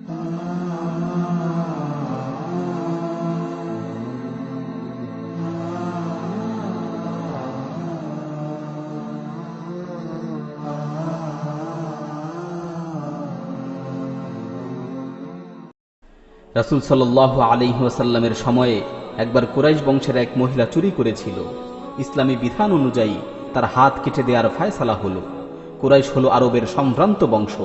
রাসূল সাল্লাল্লাহু আলাইহি ওয়াসাল্লামের সময়ে একবার কুরাইশ বংশের এক মহিলা চুরি করেছিল। ইসলামী বিধান অনুযায়ী তার হাত কেটে দেওয়ার ফয়সালা হলো। কুরাইশ হলো আরবের সম্ভ্রান্ত বংশ,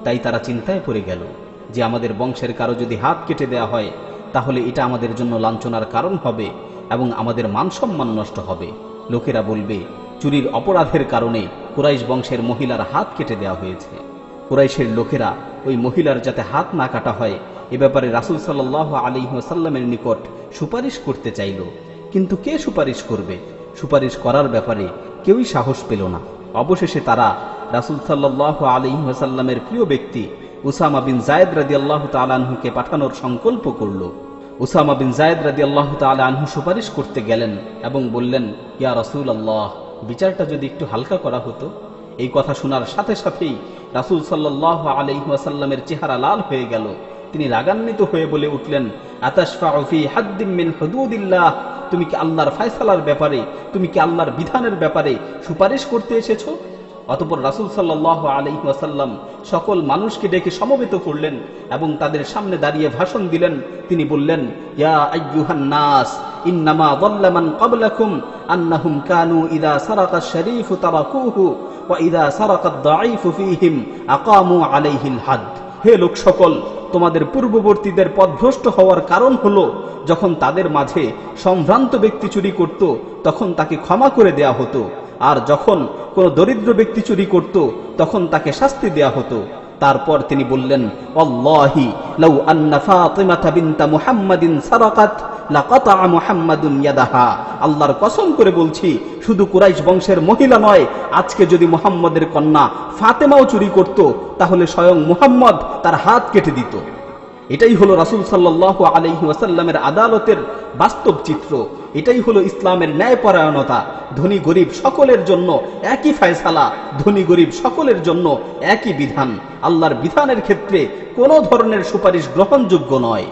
তাই তারা চিন্তায় পড়ে গেল যে আমাদের বংশের কারো যদি হাত কেটে দেয়া হয় তাহলে এটা আমাদের জন্য লাঞ্ছনার কারণ হবে এবং আমাদের মান সম্মান নষ্ট হবে। লোকেরা বলবে চুরির অপরাধের কারণে কুরাইশ বংশের মহিলার হাত কেটে দেওয়া হয়েছে। কুরাইশের লোকেরা ওই মহিলার যাতে হাত না কাটা হয় এ ব্যাপারে রাসূল সাল্লাল্লাহু আলাইহি ওয়াসাল্লামের নিকট সুপারিশ করতে চাইল, কিন্তু কে সুপারিশ করবে? সুপারিশ করার ব্যাপারে কেউই সাহস পেল না। অবশেষে তারা রাসূল সাল্লাল্লাহু আলাইহি ওয়াসাল্লামের প্রিয় ব্যক্তি উসামা বিন যায়েদ রাদিয়াল্লাহু তাআলা আনহুকে পাঠানোর সংকল্প করল। উসামা বিন যায়েদ রাদিয়াল্লাহু তাআলা আনহু সুপারিশ করতে গেলেন এবং বললেন, ইয়া রাসূলুল্লাহ, বিচারটা যদি একটু হালকা করা হতো। এই কথা শোনার সাথে সাথেই রাসূল সাল্লাল্লাহু আলাইহি ওয়াসাল্লামের চেহারা লাল হয়ে গেল। তিনি রাগান্বিত হয়ে বলে উঠলেন, আতাশফাউ ফি হাদ্দিম মিন হুদুদিল্লাহ, তুমি কি আল্লাহর ফয়সালার ব্যাপারে, তুমি কি আল্লাহর বিধানের ব্যাপারে সুপারিশ করতে এসেছো? অতঃপর রাসূল সাল্লাল্লাহু আলাইহি ওয়াসাল্লাম সকল মানুষকে ডেকে সমবেত করলেন এবং তাদের সামনে দাঁড়িয়ে ভাষণ দিলেন। তিনি বললেন, ইয়া আইয়ুহান নাস, ইন্নামা যাল্লা মান ক্বাবলাকুম আন্নাহুম কানু ইযা সারাকা আশ-শরীফু তারাকুহু ওয়া ইযা সারাকা আদ-দাঈফু ফীহিম আকামু আলাইহিল হাদ। হে লোক সকল, তোমাদের পূর্ববর্তীদের পথভ্রষ্ট হওয়ার কারণ হলো যখন তাদের মাঝে সম্ভ্রান্ত ব্যক্তি চুরি করত তখন তাকে ক্ষমা করে দেয়া হতো, আর যখন কোনো দরিদ্র ব্যক্তি চুরি করত তখন তাকে শাস্তি দেয়া হতো। তারপর তিনি বললেন, আল্লাহি লাউ আন্না ফাতিমাতা বিনতা মুহাম্মাদিন সারাকাত লাকাতা মুহাম্মাদুন ইয়াদাহা। আল্লাহর কসম করে বলছি, শুধু কুরাইশ বংশের মহিলা নয়, আজকে যদি মুহাম্মদের কন্যা ফাতেমাও চুরি করত তাহলে স্বয়ং মুহাম্মদ তার হাত কেটে দিত। এটাই হলো রাসূল সাল্লাল্লাহু আলাইহি ওয়াসাল্লামের আদালতের বাস্তব চিত্র। এটাই হলো ইসলামের ন্যায়পরায়ণতা। ধনী গরিব সকলের জন্য একই ফয়সালা, ধনী গরিব সকলের জন্য একই বিধান। আল্লাহর বিধানের ক্ষেত্রে কোনো ধরনের সুপারিশ গ্রহণযোগ্য নয়।